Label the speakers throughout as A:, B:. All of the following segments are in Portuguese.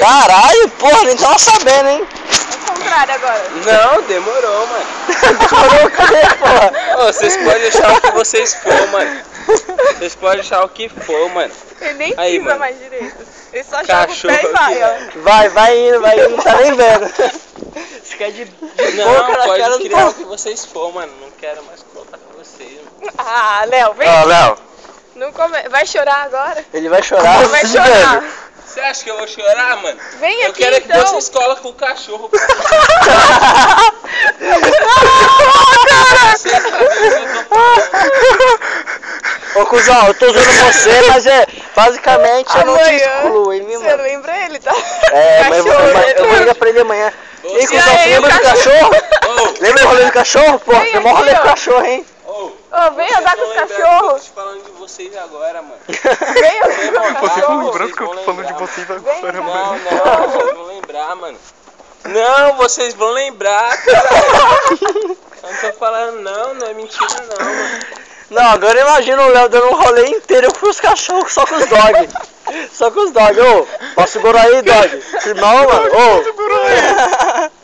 A: Caralho, porra, nem tava sabendo, hein?
B: Ao contrário agora.
C: Não, demorou, mano.
A: Demorou o quê, porra?
C: Ô, vocês podem achar o que vocês for, mano. Vocês podem achar o que for, mano.
B: Ele nem
C: Aí,
B: pisa
C: mano.
B: mais direito. Ele só
C: Cachorro
B: joga o pé e vai, ó.
A: Vai indo, não tá nem vendo. Você quer de
C: Não,
A: boca na cara
C: pode
A: do
C: criar o que vocês for, mano. Não quero mais colocar com vocês, mano.
B: Ah, Léo, vem.
A: Ó, Léo,
B: Não come... Vai chorar agora?
A: ele vai chorar.
B: Vai chorar.
C: Você acha que eu vou chorar, mano?
B: Vem
C: Eu
B: aqui
C: quero
B: então.
C: que vocês coloquem o cachorro. Vocês sabem o que eu tô falando.
A: Ô, cuzão, eu tô zoando você, mas basicamente eu não te
B: Amanhã,
A: excluo, hein,
B: Você
A: mano?
B: lembra ele, tá?
A: É, mas
B: Cachorro.
A: eu vou ligar pra ele amanhã. E aí,
C: Você-
A: cuzão,
B: aí,
A: você lembra
B: o
A: do cachorro?
C: Ô,
A: Lembra o rolê do cachorro? Pô,
B: Vem
A: tem mó rolê
B: aqui,
A: do
B: ó.
A: cachorro, hein?
C: ô,
B: Ô, vem
C: vocês
B: andar com
C: vão
B: os
C: lembrar que eu
B: cachorros.
C: tô falando de vocês agora, mano.
B: Vem andar com os
C: Vocês
B: cachorros.
C: lembrando que eu tô falando de
A: vocês
B: Vem
A: agora,
B: andar.
C: Não, vocês vão lembrar, mano. Não, vocês vão lembrar, cara. Eu não tô falando não é mentira não, mano.
A: Não, agora imagina o Léo dando um rolê inteiro com os cachorros, só com os dog. Só com os dog. Ô, posso segurar aí, dog? Irmão, mano.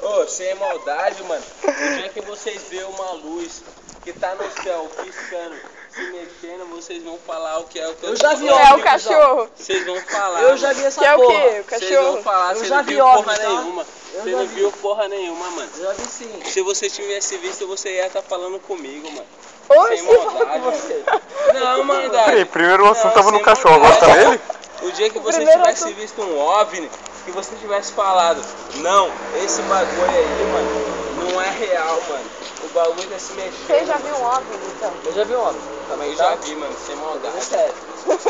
A: Ô.
C: Ô, sem maldade, mano. O dia que vocês verem uma luz que tá no céu piscando, se mexendo, vocês vão falar o que é o que eu
A: já
C: tô
A: vi
C: falando.
B: É o
A: óbvio,
B: cachorro.
C: Vocês vão falar.
A: Eu já
C: mano.
A: vi essa
B: Que é o
A: porra.
B: quê? O
C: Vocês vão
B: cachorro?
C: falar,
A: Eu
C: você
A: já
C: não
A: vi
C: viu
A: óbvio,
C: porra
A: tá?
C: nenhuma. Você
A: já
C: não
A: vi.
C: viu porra nenhuma, mano.
A: Já vi sim.
C: Se você tivesse visto, você ia estar falando comigo, mano.
B: Oi,
C: Sem
B: sim,
C: maldade,
A: com você.
C: Não, maldade.
D: Peraí, primeiro o assunto
C: Não,
D: tava no
C: sem
D: cachorro, agora tá
C: maldade.
D: nele?
C: O dia que você
B: Primeiro
C: tivesse
B: assunto.
C: visto um OVNI, que você tivesse falado, não, esse bagulho aí, mano, não é real, mano. O bagulho tá se mexendo.
B: Você já viu um óbvio, então?
A: Eu já vi um homem.
C: Também já vi, mano, sem maldade.
A: É sério.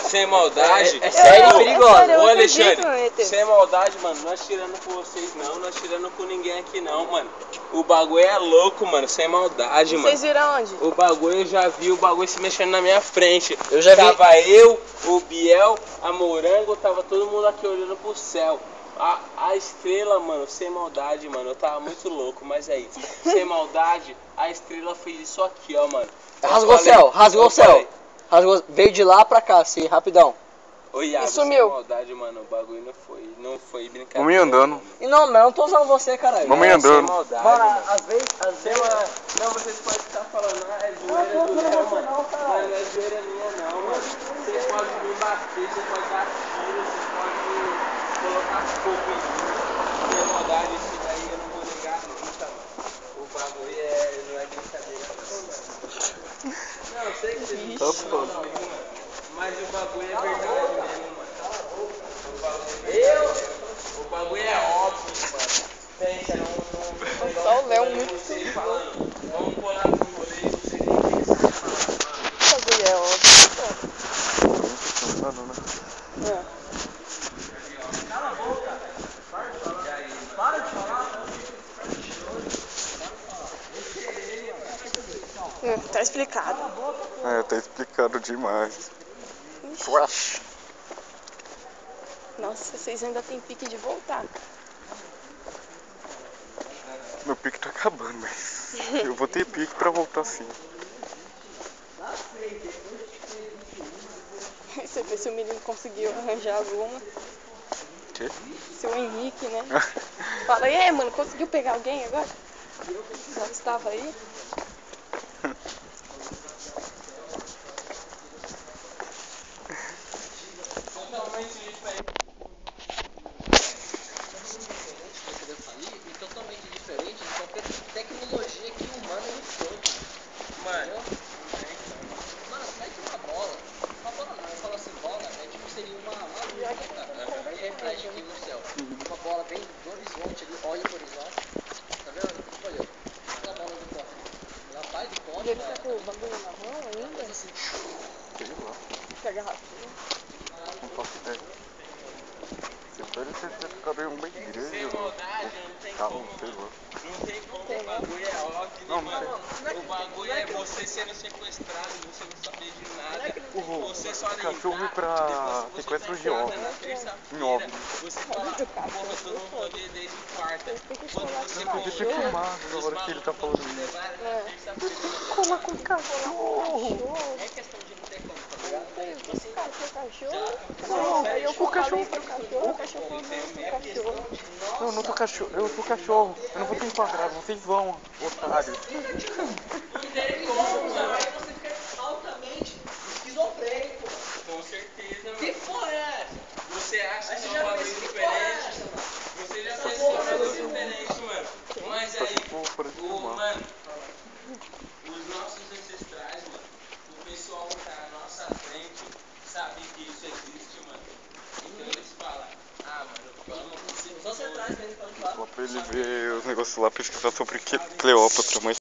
C: Sem maldade.
A: É sério,
C: Ô,
A: perigoso.
B: sério, eu
C: Ô,
B: acredito,
C: Alexandre,
B: Matheus.
C: sem maldade, mano, nós tirando com vocês não, nós tirando com ninguém aqui não, mano. O bagulho é louco, mano, sem maldade, mano.
B: Vocês viram onde?
C: O bagulho, eu já vi o bagulho se mexendo na minha frente.
A: Eu já vi.
C: Tava eu, o Biel, a Morango, tava todo mundo aqui olhando pro céu. A estrela, mano, sem maldade, mano, eu tava muito louco, mas é isso. Sem maldade, a estrela fez isso aqui, ó, mano. Eu
A: Rasgou o
C: falei-
A: céu, rasgou
C: eu
A: o céu.
C: falei,
A: Rasgou, veio de lá pra cá, assim, rapidão.
C: Ô, Iago,
B: E sumiu.
C: sem maldade, mano, o bagulho não foi brincadeira.
D: Vamos ir andando.
A: E não, mas eu não tô usando você, caralho.
D: Vamos ir
C: Sem
D: andando.
C: maldade,
A: Mano,
C: mano.
A: às vezes.
C: Sem maldade. Não, vocês podem estar falando, é zoeira
A: Não,
C: do
A: não,
C: Léo,
A: não,
C: mano.
A: não, caralho.
C: Mas não é zoeira minha, não, mano. Vocês podem me bater, vocês podem dar tiro, vocês podem colocar fogo em mim. Sem maldade, isso daí eu não vou negar nunca, mano. O bagulho não é brincadeira, não, mano. Não, eu sei que vocês não
D: Tá
C: estão
D: foda.
C: comigo, mano. Mas o bagulho é verdade mesmo, mano. O bagulho é o bagulho é óbvio, mano. Pensa, não.
B: Só o Léo muito
C: Vocês falando, vamos colar no rolê, vocês nem pensaram, mano.
B: Fazer é óbvio. Tá explicado.
D: É, tá explicado demais.
A: Flash.
B: Nossa, vocês ainda tem pique de voltar.
D: Meu pique tá acabando, mas eu vou ter pique pra voltar sim.
B: Você vê se o menino conseguiu arranjar alguma.
D: Quê?
B: Seu Henrique, né? Fala, e aí, mano, conseguiu pegar alguém agora? Já estava aí?
C: Totalmente diferente.
A: E totalmente diferente de qualquer tecnologia que o humano inventou.
C: Mano,
A: Mano, mete uma bola. Uma bola não, eu falo assim, bola, é tipo seria uma luz que reflete aqui no céu. Uma bola bem do horizonte ali, olha o horizonte. Tá vendo? Olha, a bola do copo. Ela faz de conta.
B: E ele tá com o bagulho na mão ainda?
A: Assim,
D: Sei lá,
B: Com a garrafinha.
D: não faço ideia. Se for ele ter ficado em uma igreja,
C: sem maldade, não tem
D: carro,
C: como.
D: sei lá.
C: Não tem como, o bagulho é óbvio,
D: Não,
C: mano. O bagulho é você sendo sequestrado, você não saber de nada. Você só lembrar,
D: cachorro pra
C: depois você
D: sequestro de
C: vai
D: OVNI.
C: na terça-feira,
D: Em OVNI.
C: Você fala, porra, eu tô no rolê desde quarta. Quando você
D: Eu podia ter filmado na hora que ele tá falando isso.
C: levaram na terça-feira,
D: Coloca um cachorro!
C: é questão de não ter como, tá ligado?
B: Você Aí eu falei pro cachorro, o cachorro falou não pro cachorro.
D: Não, eu não tô cachorro, eu tô cachorro. Eu não vou ter enquadrado, vocês vão, otário.
A: Não tem como, mano. Aí você fica altamente esquizofrênico, mano.
C: Com certeza,
A: Que
C: mano.
A: porra é essa?
C: Você acha
A: Aí
C: que
A: você
C: é um
A: já
C: bagulho
A: pensa, que porra é
C: diferente?
A: essa, mano?
C: Você já
A: Essa
C: pensa que é um
A: porra
C: bagulho
A: é
C: diferente, mano. Mas
D: Tá
C: aí,
D: tipo fora de filmar.
C: mano, os nossos ancestrais, mano, o pessoal que tá na nossa frente, sabe que isso existe, mano. Então eles falam, mano, vamos conseguir.
A: Os ancestrais mesmo, pode falar.
D: Lá pra ele ver os negócios lá, pesquisar sobre Cleópatra, mas